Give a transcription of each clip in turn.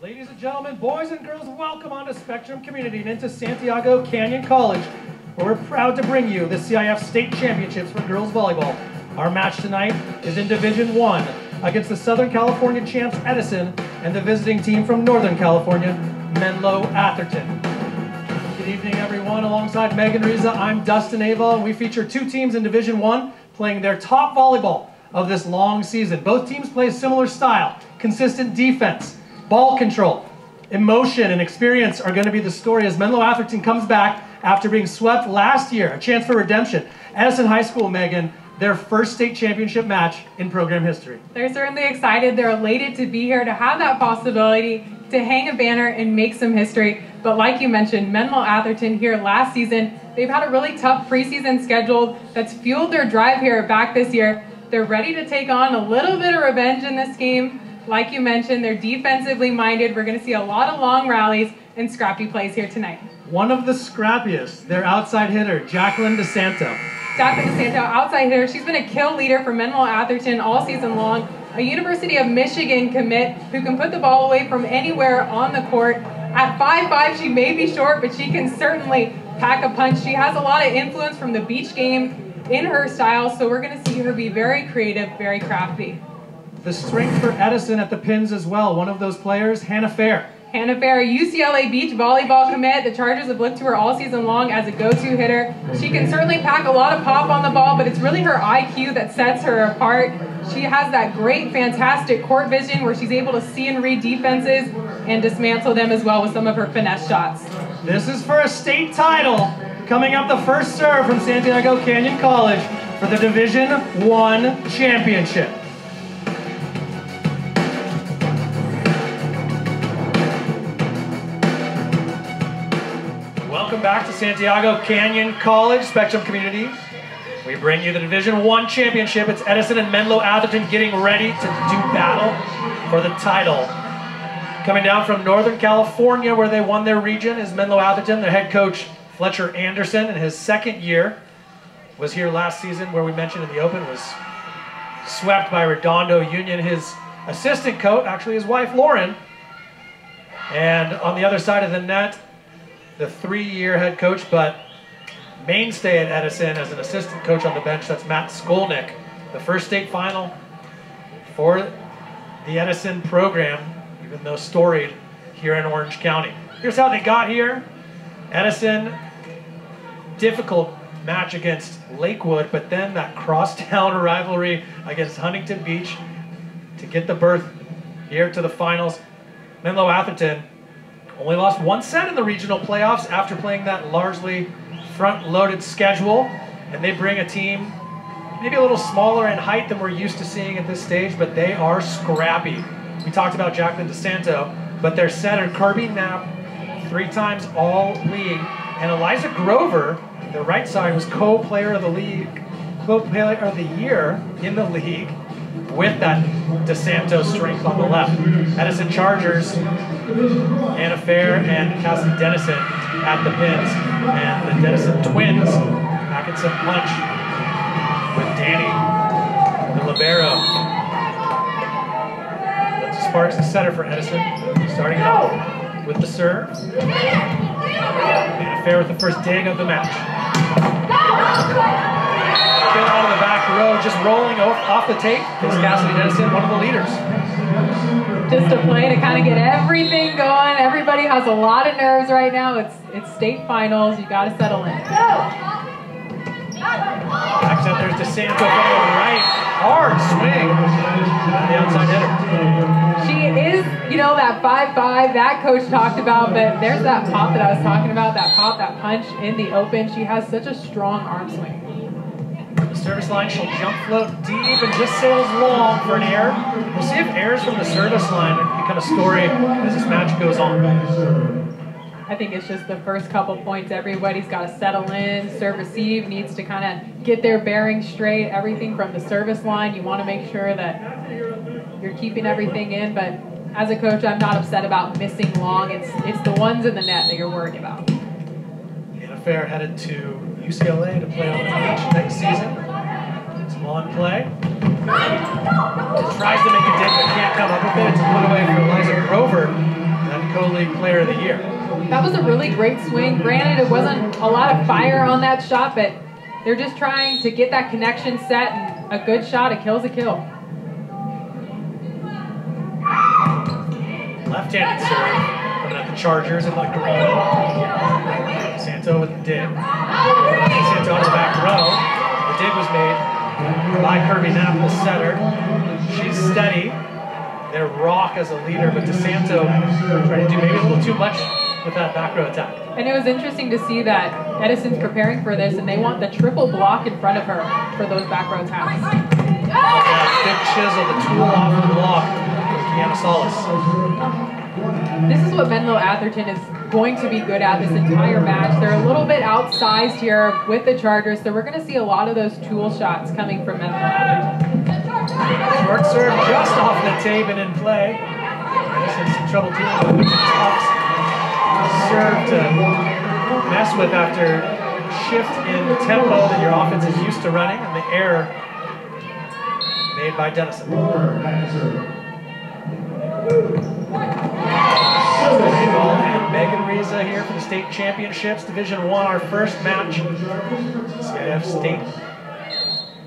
Ladies and gentlemen, boys and girls, welcome onto Spectrum Community and into Santiago Canyon College, where we're proud to bring you the CIF State Championships for girls volleyball. Our match tonight is in Division 1 against the Southern California champs Edison and the visiting team from Northern California, Menlo Atherton. Good evening, everyone. Alongside Megan Riza, I'm Dustin Ava, and we feature two teams in Division 1 playing their top volleyball of this long season. Both teams play a similar style: consistent defense, ball control, emotion, and experience are going to be the story as Menlo Atherton comes back after being swept last year, a chance for redemption. Edison High School, Megan, their first state championship match in program history. They're certainly excited. They're elated to be here, to have that possibility to hang a banner and make some history. But like you mentioned, Menlo Atherton here last season, they've had a really tough preseason schedule that's fueled their drive here back this year. They're ready to take on a little bit of revenge in this game. Like you mentioned, they're defensively minded. We're going to see a lot of long rallies and scrappy plays here tonight. One of the scrappiest, their outside hitter, Jacqueline DeSanto. Jacqueline DeSanto, outside hitter. She's been a kill leader for Menlo Atherton all season long. A University of Michigan commit who can put the ball away from anywhere on the court. At 5'5", she may be short, but she can certainly pack a punch. She has a lot of influence from the beach game in her style, so we're going to see her be very creative, very crafty. The strength for Edison at the pins as well. One of those players, Hannah Fair. Hannah Fair, UCLA beach volleyball commit. The Chargers have looked to her all season long as a go-to hitter. She can certainly pack a lot of pop on the ball, but it's really her IQ that sets her apart. She has that great, fantastic court vision where she's able to see and read defenses and dismantle them as well with some of her finesse shots. This is for a state title. Coming up, the first serve from Santiago Canyon College for the Division 1 championship. Welcome back to Santiago Canyon College, Spectrum Community. We bring you the Division 1 championship. It's Edison and Menlo Atherton getting ready to do battle for the title. Coming down from Northern California, where they won their region, is Menlo Atherton. Their head coach, Fletcher Anderson, in his second year, was here last season, where we mentioned in the Open, was swept by Redondo Union. His assistant coach, actually his wife, Lauren. And on the other side of the net, the 3-year head coach, but mainstay at Edison as an assistant coach on the bench, that's Matt Skolnick. The first state final for the Edison program, even though storied here in Orange County. Here's how they got here. Edison, difficult match against Lakewood, but then that crosstown rivalry against Huntington Beach to get the berth here to the finals. Menlo Atherton only lost one set in the regional playoffs after playing that largely front-loaded schedule, and they bring a team maybe a little smaller in height than we're used to seeing at this stage, but they are scrappy. We talked about Jacqueline DeSanto, but their setter, Kirby Knapp, 3 times all-league, and Eliza Grover, the right side, was co-player of the league, co-player of the year in the league, with that DeSanto strength on the left. Edison Chargers, Hannah Fair and Cassie Dennison at the pins. And the Dennison twins packing some punch with Danny, the libero. Lindsay Sparks, the setter for Edison, starting off with the serve. Hannah Fair with the first dig of the match. Out of the back row, just rolling off the tape is Cassidy Edison, one of the leaders. Just a play to kind of get everything going. Everybody has a lot of nerves right now. It's state finals. You got to settle in. Backs out, there's DeSanto from the right. Hard swing. The outside hitter. She is, you know, that 5'5" that coach talked about, but there's that pop that I was talking about, that pop, that punch in the open. She has such a strong arm swing. Service line, she'll jump float deep and just sails long for an error. We'll see if errors from the service line become a story as this match goes on. I think it's just the first couple points. Everybody's got to settle in. Serve receive needs to kind of get their bearings straight. Everything from the service line, you want to make sure that you're keeping everything in. But as a coach, I'm not upset about missing long. It's the ones in the net that you're worried about. Hannah Fair headed to UCLA to play on the beach next season. On play. Tries to make a dig, but can't come up with it. It's put away for Eliza Grover. League Player of the Year. That was a really great swing. Granted, it wasn't a lot of fire on that shot, but they're just trying to get that connection set, and a good shot, a kill's a kill. Left-handed serve coming at the Chargers in the green. Santo with the dig. Santo on the back row. The dig was made by Kirby Knapp, the setter. She's steady. They're rock as a leader, but DeSanto trying to do maybe a little too much with that back row attack. And it was interesting to see that Edison's preparing for this, and they want the triple block in front of her for those back row attacks. That big chisel, the tool off the block. Kiana Salas. This is what Menlo Atherton is going to be good at this entire match. They're a little bit outsized here with the Chargers, so we're going to see a lot of those tool shots coming from Menlo Atherton. Short serve just off the tape and in play. Edison some trouble dealing with it. Tough serve to mess with after shift in the tempo that your offense is used to running, and the error made by Edison. Volleyball and Megan Riza here for the state championships. Division I, our first match. CIF State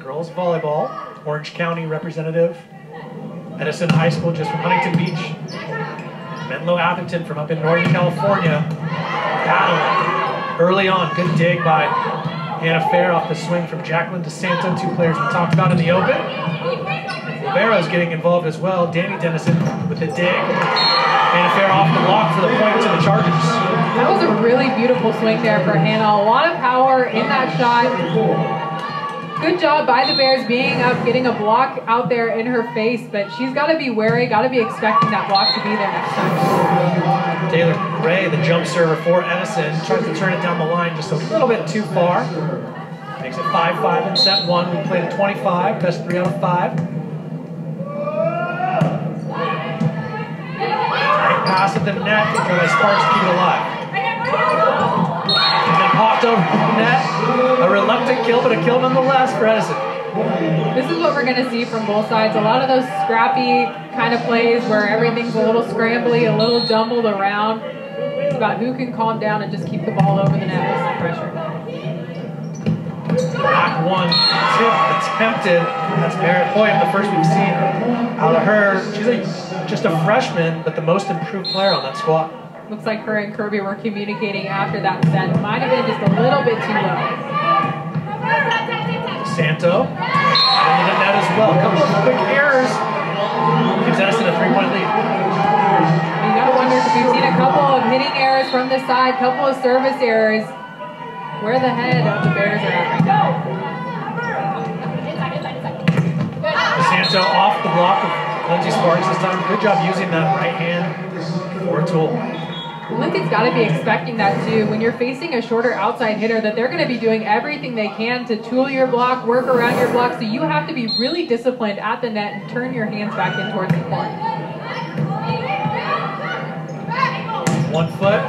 Girls Volleyball. Orange County representative. Edison High School just from Huntington Beach. Menlo Atherton from up in Northern California. Battling early on. Good dig by Hannah Fair off the swing from Jacqueline DeSanto. Two players we talked about in the open. Barrow's getting involved as well. Danny Dennison with the dig. Hannah Fair off the block for the point to the Chargers. That was a really beautiful swing there for Hannah. A lot of power in that shot. Good job by the Bears being up, getting a block out there in her face, but she's got to be wary, got to be expecting that block to be there next time. Taylor Gray, the jump server for Edison, tries to turn it down the line just a little bit too far. Makes it 5-5 in set one. We played at 25, best 3 out of 5. Tight pass at the net, until Sparks keep it alive. And then popped over the net. A reluctant kill, but a kill nonetheless for Edison. This is what we're going to see from both sides. A lot of those scrappy kind of plays where everything's a little scrambly, a little jumbled around. It's about who can calm down and just keep the ball over the net with some pressure. Back one tip attempted. That's Merritt Hoyt, the first we've seen out of her. She's just a freshman, but the most improved player on that squad. Looks like her and Kirby were communicating after that set. Might have been just a little bit too low. Santo into the net as well. A couple of quick errors. Gives Edison a 3-point lead. You gotta wonder, because we've seen a couple of hitting errors from this side, couple of service errors. Where the head of the Bears are at right now. Santo off the block of Lindsay Sparks this time. Good job using that right hand for a tool. Lindsay's got to be expecting that too. When you're facing a shorter outside hitter, that they're going to be doing everything they can to tool your block, work around your block, so you have to be really disciplined at the net and turn your hands back in towards the court. 1 foot.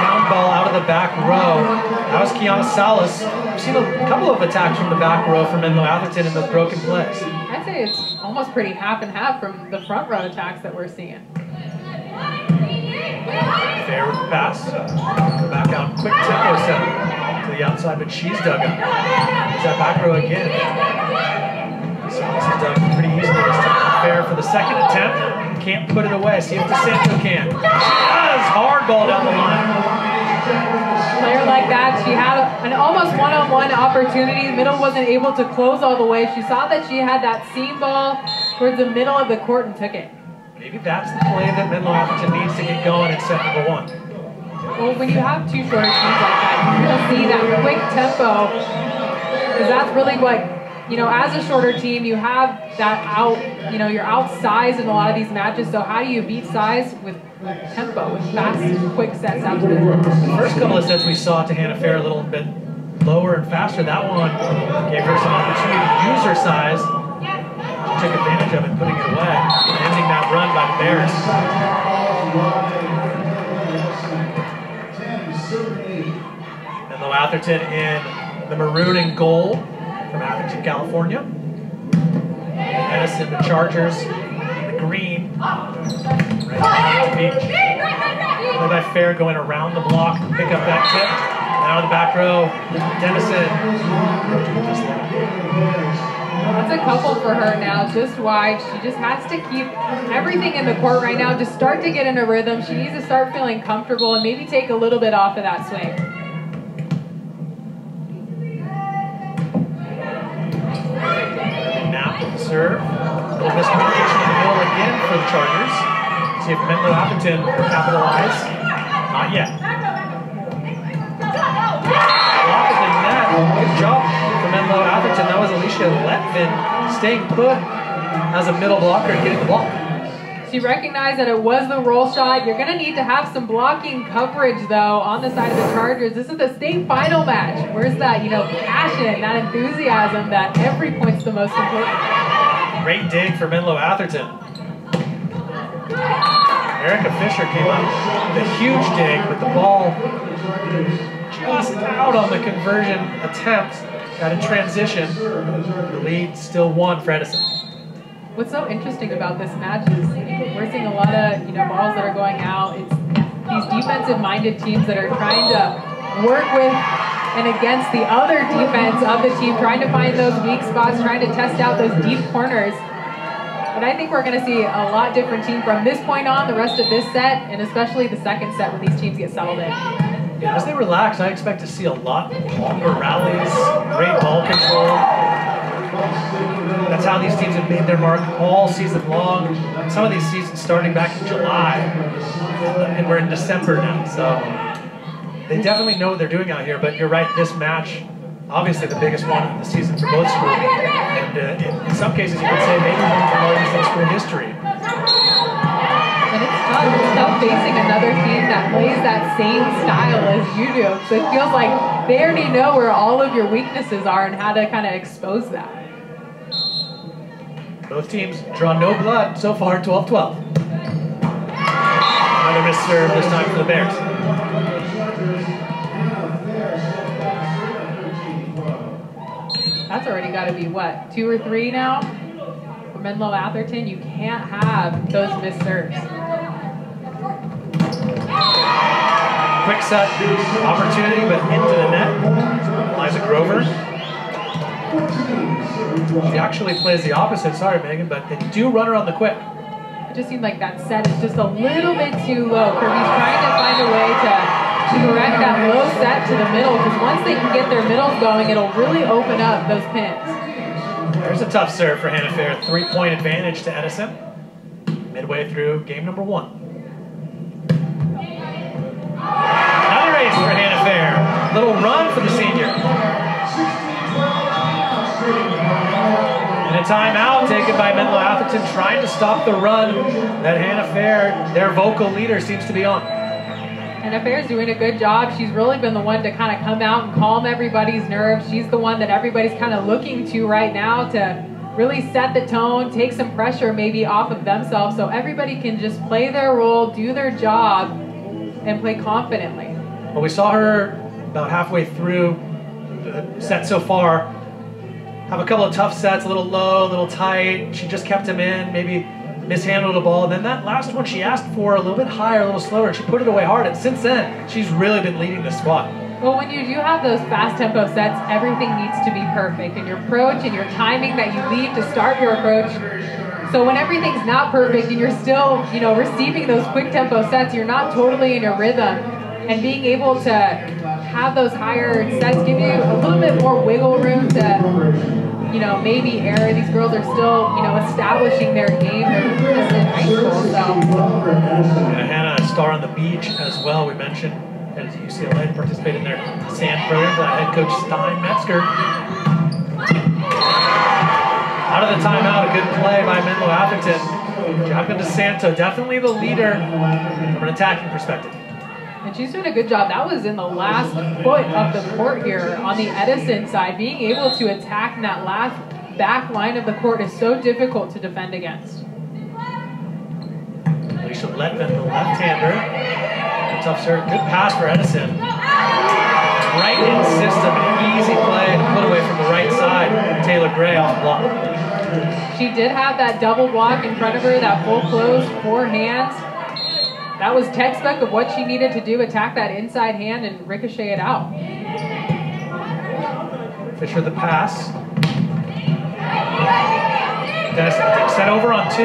Down ball out of the back row. That was Kiana Salas. We've seen a couple of attacks from the back row from Menlo Atherton in those broken plays. I'd say it's almost pretty half and half from the front row attacks that we're seeing. Fair with the pass. Back out, quick tempo set to the outside, but she's dug up. There's that back row again. Salas is dug pretty easily this time. Fair for the second attempt. Can't put it away. See if DeSanto can. She does! Hard ball down the line. Player like that, she had an almost one-on-one opportunity. Middle wasn't able to close all the way. She saw that she had that seam ball towards the middle of the court and took it. Maybe that's the play that Menlo Atherton needs to get going in set number 1. Well, when you have two shorter teams like that, you're going to see that quick tempo, because that's really what, you know, as a shorter team, you have that you're outsized in a lot of these matches, so how do you beat size with tempo, with fast, quick sets out to the The first couple of sets we saw to Hannah Fair a little bit lower and faster. That one gave her some opportunity to use her size. She took advantage of it, putting it away, ending that run by the Bears. Menlo Atherton in the maroon and gold from Atherton, California. Edison, the Chargers, the green. Right on the beach. Play by Fair going around the block to pick up that tip. Now in the back row, Edison. That's a couple for her now, just wide. She just has to keep everything in the court right now, just start to get in a rhythm. She needs to start feeling comfortable and maybe take a little bit off of that swing. Nap with the serve. A little miscommunication in the middle again for the Chargers. See if Menlo Atherton will capitalize. Not yet. Block at the net. Good job for Menlo Atherton. That was Alicia Letvin staying put as a middle blocker and getting the block. She recognized that it was the roll shot. You're going to need to have some blocking coverage, though, on the side of the Chargers. This is the state final match. Where's that, passion, that enthusiasm that every point's the most important? Great dig for Menlo Atherton. Erica Fisher came up with a huge dig, but the ball just out on the conversion attempt at a transition. The lead still won for Edison. What's so interesting about this match is we're seeing a lot of balls that are going out. It's these defensive-minded teams that are trying to work with and against the other defense of the team, trying to find those weak spots, trying to test out those deep corners. But I think we're going to see a lot different team from this point on, the rest of this set, and especially the second set when these teams get settled in. Yeah, as they relax, I expect to see a lot longer rallies, great ball control. That's how these teams have made their mark all season long. Some of these seasons starting back in July, and we're in December now. So they definitely know what they're doing out here, but you're right, this match, obviously the biggest one of the season for both schools. And in some cases, you could say maybe one of the largest in school history. And it's tough. It's tough facing another team that plays that same style as you do. So it feels like they already know where all of your weaknesses are and how to kind of expose that. Both teams draw no blood so far, 12-12. Another missed serve this time for the Bears. That's already got to be, what, 2 or 3 now? For Menlo Atherton, you can't have those missed serves. Quick set opportunity, but into the net. Liza Grover. She actually plays the opposite, sorry Megan, but they do run her on the quick. It just seemed like that set is just a little bit too low. Kirby's trying to find a way to correct that low set to the middle, because once they can get their middles going, it'll really open up those pins. There's a tough serve for Hannah Fair. 3-point advantage to Edison. Midway through game number 1. Another ace for Hannah Fair. Little run for the senior. And a timeout taken by Menlo Atherton, trying to stop the run that Hannah Fair, their vocal leader, seems to be on. Hannah Fair's doing a good job. She's really been the one to kind of come out and calm everybody's nerves. She's the one that everybody's kind of looking to right now to really set the tone, take some pressure maybe off of themselves so everybody can just play their role, do their job, and play confidently. Well, we saw her about halfway through the set so far have a couple of tough sets, a little low, a little tight. She just kept them in, maybe mishandled the ball. Then that last one she asked for a little bit higher, a little slower, and she put it away hard. And since then, she's really been leading the squad. Well, when you do have those fast tempo sets, everything needs to be perfect. And your approach and your timing that you leave to start your approach. So when everything's not perfect and you're still, receiving those quick tempo sets, you're not totally in your rhythm. And being able to have those higher sets give you a little bit more wiggle room to, maybe err. These girls are still, establishing their game. They're just in high school, so. And Hannah, a star on the beach as well. We mentioned as UCLA participated in their sand program for head coach Stein Metzger. Out of the timeout, a good play by Menlo Atherton. Jacqueline DeSanto, definitely the leader from an attacking perspective. And she's doing a good job. That was in the last foot of the court here on the Edison side. Being able to attack in that last back line of the court is so difficult to defend against. Alicia Letvin, the left-hander. Tough serve. Good pass for Edison. Right in system. An easy play to put away from the right side. Taylor Gray off the block. She did have that double block in front of her, that full close, 4 hands. That was textbook of what she needed to do, attack that inside hand and ricochet it out. Fisher the pass. Edison takes that over on 2.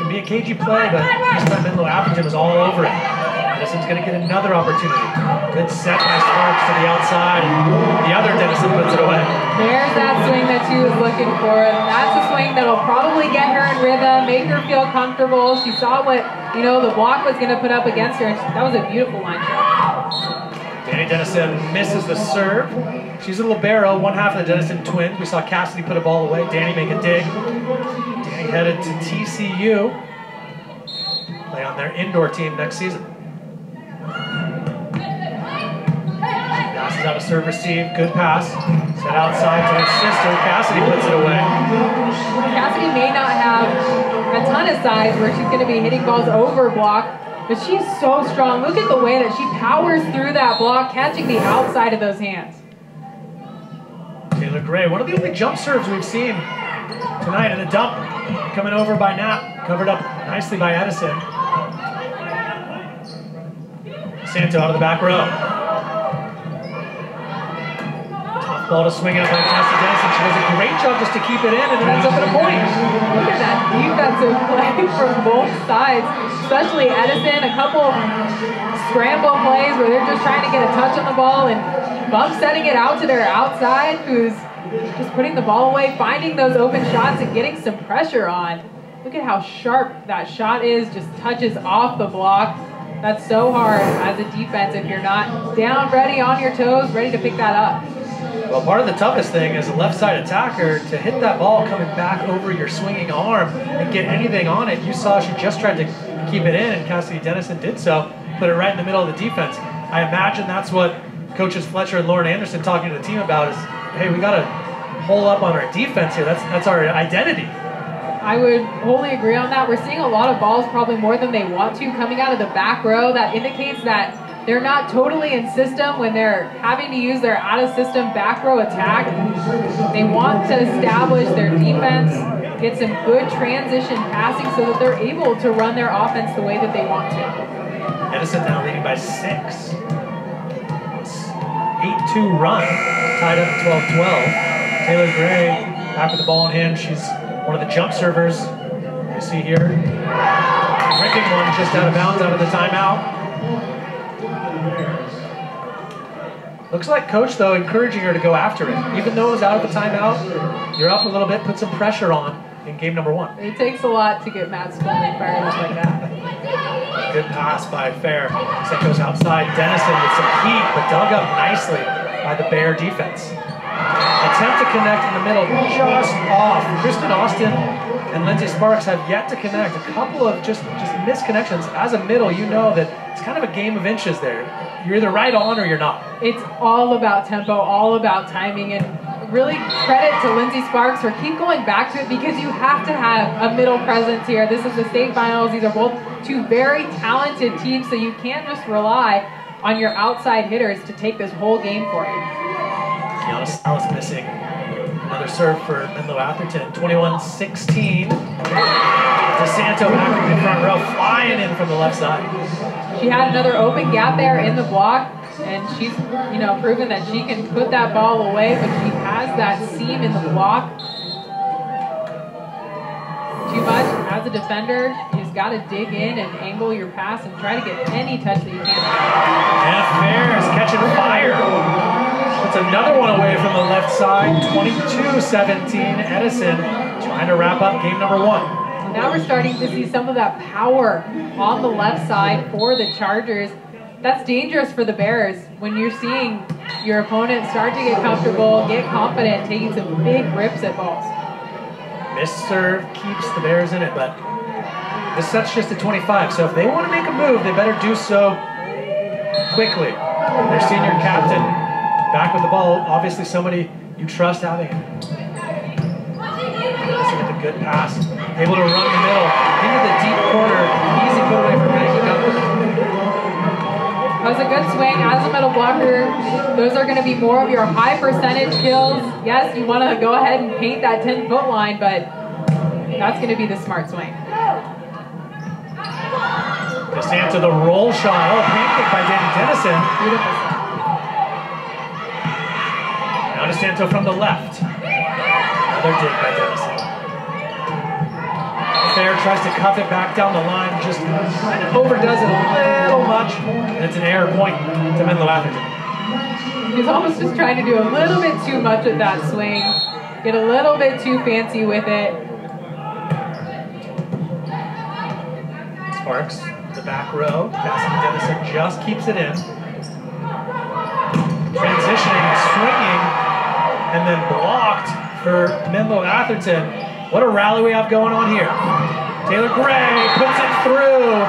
Can be a cagey play, but this time Menlo Atherton was all over it. Edison's going to get another opportunity. Good set by Sparks to the outside, and the other Edison puts it away. There's that swing that she was looking for. That's a swing that'll probably get her in rhythm, make her feel comfortable. She saw what, the block was going to put up against her, and that was a beautiful line shot. Danny Dennison misses the serve. She's a libero, one half of the Dennison twins. We saw Cassidy put a ball away. Danny make a dig. Danny headed to TCU. Play on their indoor team next season. Passes out a serve receive. Good pass. Set outside to her sister. Cassidy puts it away. Cassidy may not have a ton of size where she's going to be hitting balls over block, but she's so strong. Look at the way that she powers through that block, catching the outside of those hands. Taylor Gray, one of the only jump serves we've seen tonight in a dump. Coming over by Knapp, covered up nicely by Edison. Santo out of the back row. Tough ball to swing out by Cassidy Dennison. She does a great job just to keep it in, and it ends up at a point. Look at that defensive play from both sides, especially Edison. A couple scramble plays where they're just trying to get a touch on the ball, and Bump setting it out to their outside, who's just putting the ball away, finding those open shots and getting some pressure on. Look at how sharp that shot is, just touches off the block. That's so hard as a defense if you're not down, ready, on your toes, ready to pick that up. Well, part of the toughest thing as a left side attacker to hit that ball coming back over your swinging arm and get anything on it. You saw she just tried to keep it in, and Cassidy Dennison did so, put it right in the middle of the defense. I imagine that's what coaches Fletcher and Lauren Anderson talking to the team about is, hey, we got to hole up on our defense here. That's our identity. I would wholly agree on that. We're seeing a lot of balls, probably more than they want to, coming out of the back row. That indicates that they're not totally in system when they're having to use their out-of-system back row attack. They want to establish their defense, get some good transition passing so that they're able to run their offense the way that they want to. Edison now leading by 6. 8-2 run, tied up 12-12. Taylor Gray back with the ball in hand. She's one of the jump servers you see here. Ripping one just out of bounds out of the timeout. Looks like coach, though, encouraging her to go after it. Even though it was out of the timeout, you're up a little bit, put some pressure on in game number 1. It takes a lot to get Matt Scully fired up like that. Good pass by Fair. Set goes outside. Dennison with some heat, but dug up nicely by the Bear defense. Attempt to connect in the middle, just off. Kristen Austin and Lindsay Sparks have yet to connect. A couple of just misconnections. As a middle, you know that it's kind of a game of inches there. You're either right on or you're not. It's all about tempo, all about timing, and really credit to Lindsay Sparks for keep going back to it because you have to have a middle presence here. This is the state finals. These are both two very talented teams, so you can't just rely on your outside hitters to take this whole game for you. Kiana Salas missing. Another serve for Menlo Atherton. 21-16. DeSanto back in the front row, flying in from the left side. She had another open gap there in the block, and she's proven that she can put that ball away, but she has that seam in the block. Too much as a defender, you just got to dig in and angle your pass and try to get any touch that you can. And Fair is catching fire. Puts another one away from the left side. 22-17. Edison trying to wrap up game number 1. Now we're starting to see some of that power on the left side for the Chargers. That's dangerous for the Bears when you're seeing your opponent start to get comfortable, get confident, taking some big rips at balls. Missed serve keeps the Bears in it, but this set's just at 25, so if they want to make a move, they better do so quickly. Their senior captain back with the ball, obviously somebody you trust having it. With a good pass, able to run the middle into the deep corner, easy put away for Maggie Duncan. That was a good swing as a middle blocker. Those are going to be more of your high percentage kills. Yes, you want to go ahead and paint that 10-foot line, but That's going to be the smart swing. DeSanto the roll shot. Oh, pancake by Edison. Beautiful stuff. Now DeSanto from the left. Another dig by Edison. Fair tries to cuff it back down the line, just kind of overdoes it a little much, and it's an error point to Menlo Atherton. He's almost just trying to do a little bit too much with that swing, get a little bit too fancy with it. Sparks, the back row, passing to Edison, just keeps it in. Transitioning, swinging, and then blocked for Menlo Atherton. What a rally we have going on here. Taylor Gray puts it through.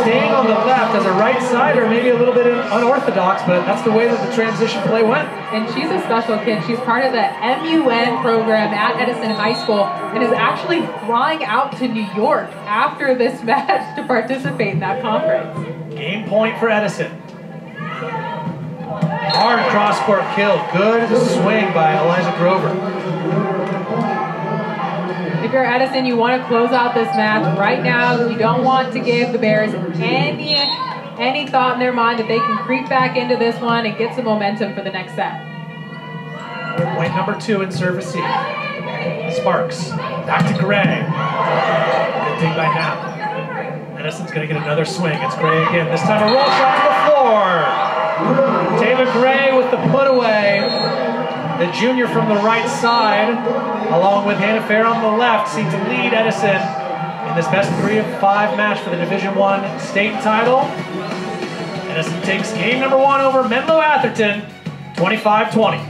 Staying on the left as a right sider, maybe a little bit unorthodox, but that's the way that the transition play went. And she's a special kid. She's part of the MUN program at Edison High School and is actually flying out to New York after this match to participate in that conference. Game point for Edison. Hard cross-court kill. Good swing by Eliza Grover. If you're Edison, you want to close out this match right now. You don't want to give the Bears any thought in their mind that they can creep back into this one and get some momentum for the next set. Point number 2 in serve receive. Sparks. Back to Gray. Good dig by Knapp. Edison's going to get another swing. It's Gray again. This time a roll shot to the floor. Taylor Gray with the put away. The junior from the right side, along with Hannah Fair on the left, seek to lead Edison in this best 3 of 5 match for the Division I state title. Edison takes game number 1 over Menlo Atherton, 25-20.